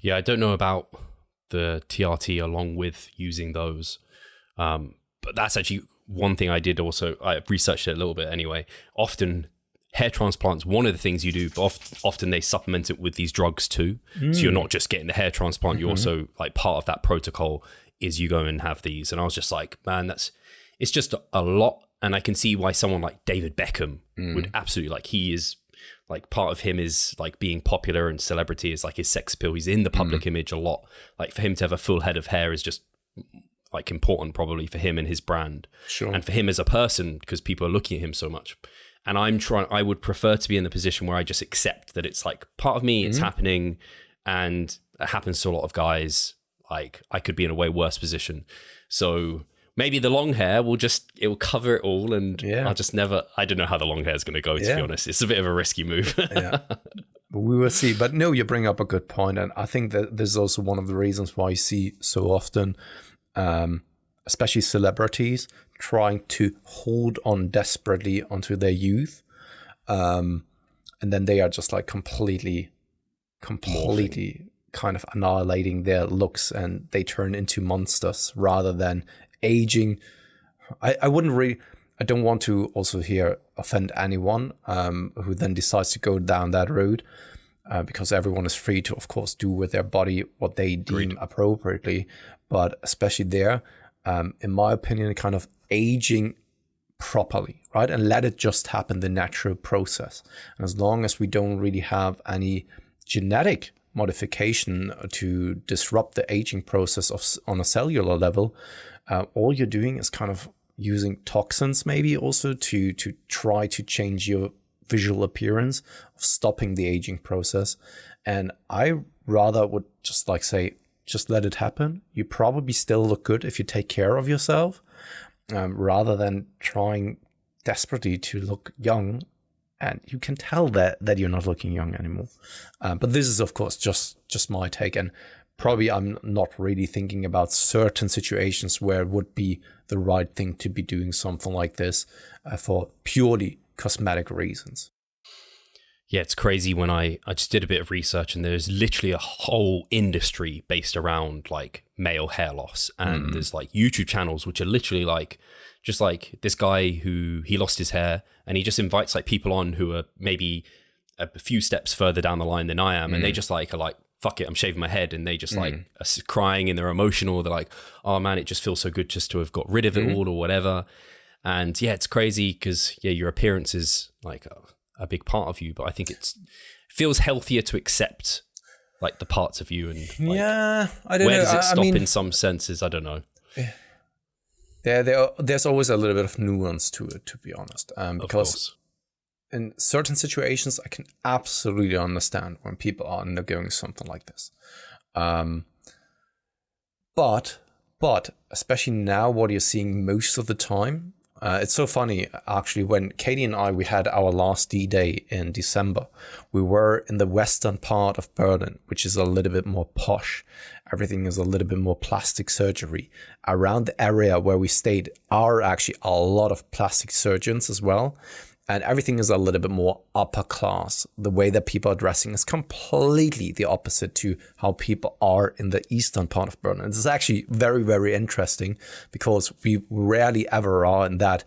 Yeah, I don't know about the TRT along with using those. But that's actually one thing I did also. I researched it a little bit anyway. Often hair transplants, one of the things you do, but often they supplement it with these drugs too. So you're not just getting the hair transplant, you also, like, part of that protocol is you go and have these. And I was just like, man, it's just a lot. And I can see why someone like David Beckham would absolutely, like, he is, like, part of him is like being popular and celebrity is like his sex appeal. He's in the public image a lot. Like, for him to have a full head of hair is just like important probably for him and his brand. Sure. And for him as a person, because people are looking at him so much. And I would prefer to be in the position where I just accept that it's like part of me, it's happening, and it happens to a lot of guys. Like, I could be in a way worse position. So maybe the long hair it will cover it all, and I'll just I don't know how the long hair is going to go, to be honest. It's a bit of a risky move. We will see. But no, you bring up a good point. And I think that this is also one of the reasons why you see so often especially celebrities, trying to hold on desperately onto their youth. And then they are just like completely Morphing. kind of annihilating their looks, and they turn into monsters rather than aging. I don't want to also here offend anyone who then decides to go down that road, because everyone is free to, of course, do with their body what they deem appropriately. But especially there, in my opinion, kind of aging properly, right? And let it just happen, the natural process. And as long as we don't really have any genetic modification to disrupt the aging process on a cellular level, all you're doing is kind of using toxins maybe also to try to change your visual appearance, of stopping the aging process. And I rather would just like say, just let it happen. You probably still look good if you take care of yourself, rather than trying desperately to look young. And you can tell that you're not looking young anymore. But this is, of course, just my take. And probably I'm not really thinking about certain situations where it would be the right thing to be doing something like this for purely cosmetic reasons. Yeah, it's crazy when I just did a bit of research, and there's literally a whole industry based around like male hair loss. And there's like YouTube channels which are literally like, just like this guy who he lost his hair, and he just invites like people on who are maybe a few steps further down the line than I am. And they just like are like, fuck it, I'm shaving my head. And they just like are crying and they're emotional. They're like, oh man, it just feels so good just to have got rid of it all or whatever. And yeah, it's crazy because yeah, your appearance is like a big part of you, but I think it feels healthier to accept like the parts of you. And like, yeah, I don't know. Where does it stop I mean, in some senses? I don't know. There's always a little bit of nuance to it, to be honest, because in certain situations, I can absolutely understand when people are undergoing something like this. But especially now, what you're seeing most of the time, it's so funny, actually, when Katie and I, we had our last D-Day in December, we were in the western part of Berlin, which is a little bit more posh. Everything is a little bit more plastic surgery. Around the area where we stayed are actually a lot of plastic surgeons as well. And everything is a little bit more upper class. The way that people are dressing is completely the opposite to how people are in the eastern part of Berlin. This is actually very, very interesting because we rarely ever are in that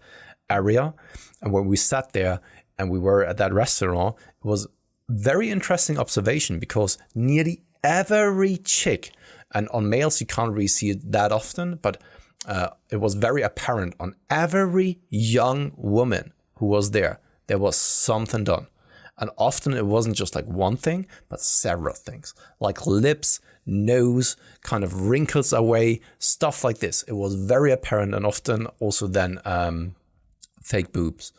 area. And when we sat there and we were at that restaurant, it was very interesting observation because nearly every chick, and on males you can't really see it that often, but it was very apparent on every young woman who was there was something done. And often it wasn't just like one thing, but several things, like lips, nose, kind of wrinkles away, stuff like this. It was very apparent, and often also then fake boobs.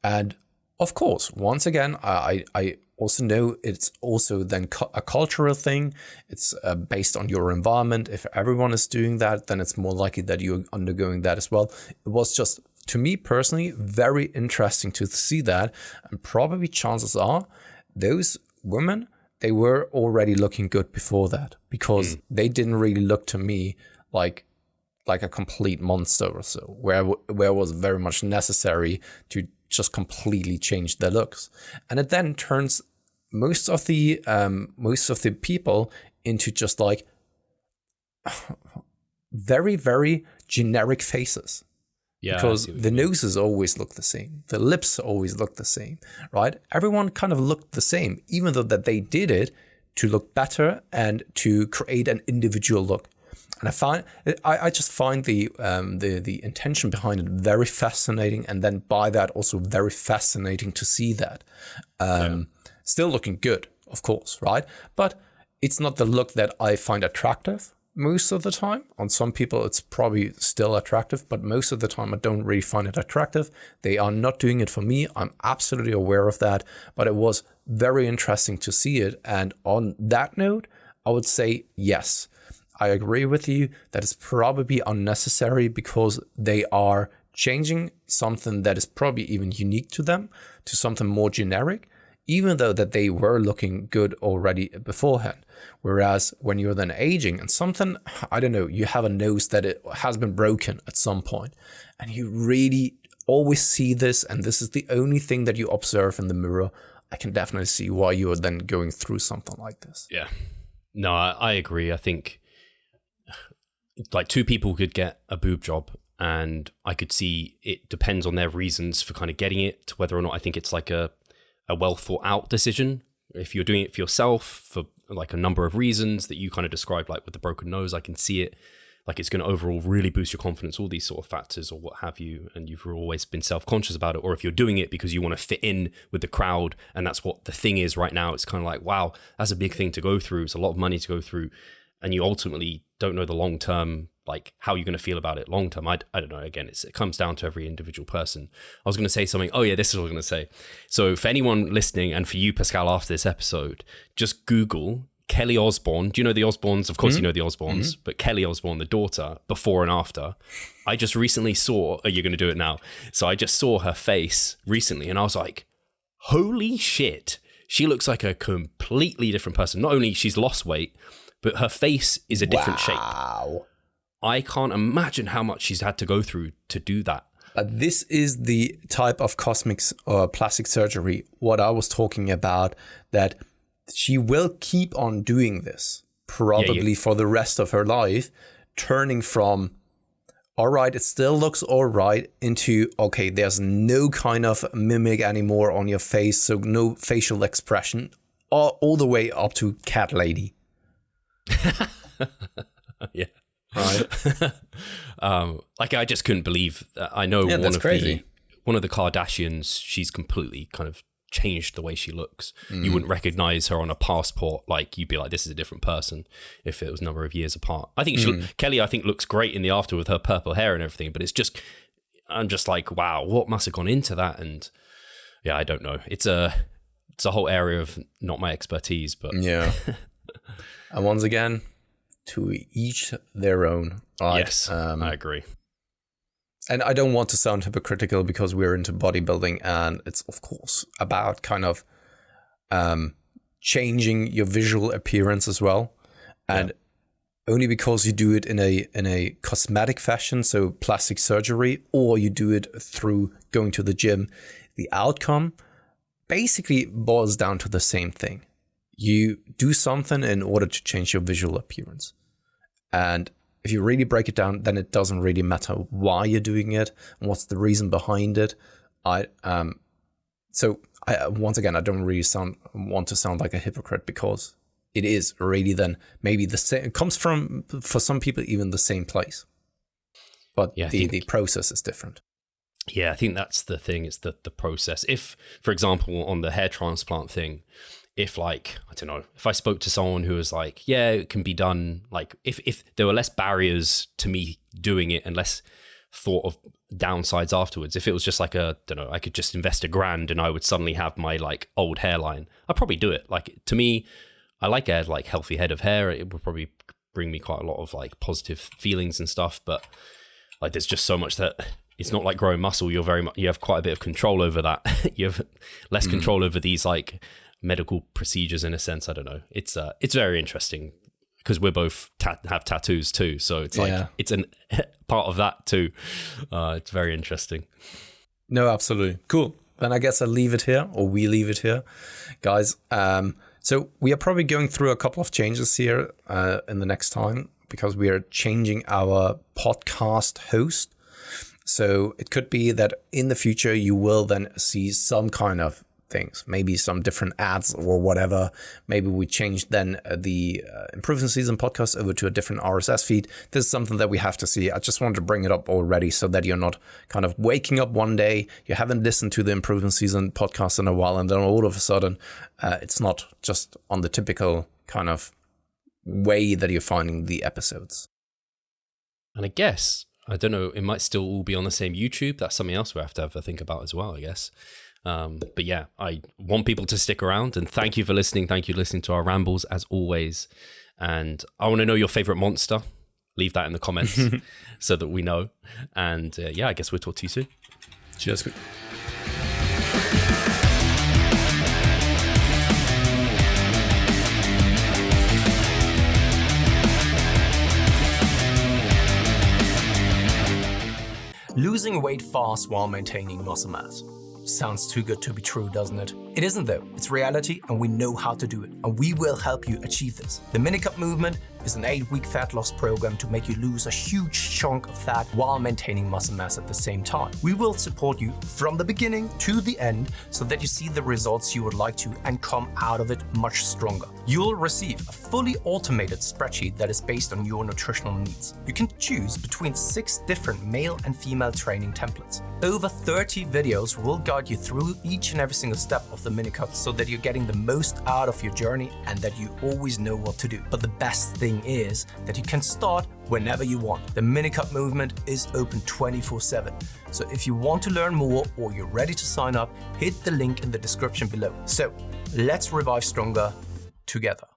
And of course, once again, I also know it's also then a cultural thing. It's based on your environment. If everyone is doing that, then it's more likely that you're undergoing that as well. It was just, to me personally, very interesting to see that. And probably chances are those women, they were already looking good before that, because they didn't really look to me like a complete monster or so, where it was very much necessary to just completely change their looks. And it then turns most of the people into just like very, very generic faces. Yeah, because the noses always look the same. The lips always look the same, right? Everyone kind of looked the same, even though that they did it to look better and to create an individual look. And I just find the intention behind it very fascinating, and then by that also very fascinating to see that. Still looking good, of course, right? But it's not the look that I find attractive most of the time. On some people, it's probably still attractive, but most of the time I don't really find it attractive. They are not doing it for me. I'm absolutely aware of that, but it was very interesting to see it. And on that note, I would say yes. I agree with you that it's probably unnecessary because they are changing something that is probably even unique to them to something more generic, even though that they were looking good already beforehand. Whereas when you're then aging and something, I don't know, you have a nose that it has been broken at some point, and you really always see this, and this is the only thing that you observe in the mirror, I can definitely see why you are then going through something like this. Yeah. No, I agree. I think like two people could get a boob job, and I could see it depends on their reasons for kind of getting it, to whether or not I think it's like a well thought out decision. If you're doing it for yourself for like a number of reasons that you kind of described, like with the broken nose, I can see it like it's going to overall really boost your confidence, all these sort of factors or what have you, and you've always been self-conscious about it. Or if you're doing it because you want to fit in with the crowd, and that's what the thing is right now, it's kind of like, wow, that's a big thing to go through. It's a lot of money to go through, and you ultimately don't know the long term, like how you're going to feel about it long term. I don't know. Again, it comes down to every individual person. I was going to say something. Oh yeah, this is what I was going to say. So for anyone listening, and for you, Pascal, after this episode, just Google Kelly Osbourne. Do you know the Osbournes? Of course, you know the Osbournes, but Kelly Osbourne, the daughter, before and after. I just recently saw, you're going to do it now. So I just saw her face recently, and I was like, holy shit. She looks like a completely different person. Not only she's lost weight, but her face is a different shape. I can't imagine how much she's had to go through to do that. But this is the type of cosmetics or plastic surgery, what I was talking about, that she will keep on doing this probably for the rest of her life, turning from, all right, it still looks all right, into, okay, there's no kind of mimic anymore on your face, so no facial expression, all the way up to cat lady. Yeah. Right. Like I just couldn't believe that. I know one of the Kardashians, she's completely kind of changed the way she looks. You wouldn't recognize her on a passport. Like you'd be like, this is a different person if it was a number of years apart. I think Kelly, I think, looks great in the after with her purple hair and everything, but I'm just like, wow, what must have gone into that? And yeah, I don't know. It's a whole area of not my expertise, but yeah. And once again, to each their own. Right? Yes, I agree. And I don't want to sound hypocritical because we're into bodybuilding, and it's of course about kind of changing your visual appearance as well. And only because you do it in a cosmetic fashion, so plastic surgery, or you do it through going to the gym, the outcome basically boils down to the same thing. You do something in order to change your visual appearance. And if you really break it down, then it doesn't really matter why you're doing it and what's the reason behind it. So once again, I don't really want to sound like a hypocrite, because it is really then maybe the same. It comes from, for some people, even the same place, but the process is different. Yeah, I think that's the thing. It's the process. If, for example, on the hair transplant thing, if like, I don't know, if I spoke to someone who was like, yeah, it can be done, like if there were less barriers to me doing it and less thought of downsides afterwards, if it was just like I could just invest $1,000 and I would suddenly have my like old hairline, I'd probably do it. Like, to me, I like a like healthy head of hair. It would probably bring me quite a lot of like positive feelings and stuff, but like there's just so much that it's not like growing muscle. You have quite a bit of control over that. You have less control over these like medical procedures in a sense. I don't know. It's very interesting because we're both have tattoos too, so it's like it's an part of that too. It's very interesting. No, absolutely. Cool. Then I guess I'll leave it here, or we leave it here, guys. So we are probably going through a couple of changes here in the next time, because we are changing our podcast host. So it could be that in the future you will then see some kind of things, maybe some different ads or whatever. Maybe we change then the Improving Season podcast over to a different RSS feed. This is something that we have to see. I just wanted to bring it up already so that you're not kind of waking up one day, you haven't listened to the Improving Season podcast in a while, and then all of a sudden it's not just on the typical kind of way that you're finding the episodes. And I guess, I don't know, it might still all be on the same YouTube. That's something else we have to think about as well, I guess. But yeah, I want people to stick around, and thank you for listening. Thank you for listening to our rambles as always. And I want to know your favorite monster. Leave that in the comments so that we know. And yeah, I guess we'll talk to you soon. Cheers. Losing weight fast while maintaining muscle mass. Sounds too good to be true, doesn't it? It isn't though. It's reality and we know how to do it. And we will help you achieve this. The Minicut Movement is an 8-week fat loss program to make you lose a huge chunk of fat while maintaining muscle mass at the same time. We will support you from the beginning to the end so that you see the results you would like to and come out of it much stronger. You'll receive a fully automated spreadsheet that is based on your nutritional needs. You can choose between 6 different male and female training templates. Over 30 videos will guide you through each and every single step of the Minicut so that you're getting the most out of your journey and that you always know what to do. But the best thing is that you can start whenever you want. The Minicut Movement is open 24/7. So if you want to learn more or you're ready to sign up, hit the link in the description below. So let's revive stronger together.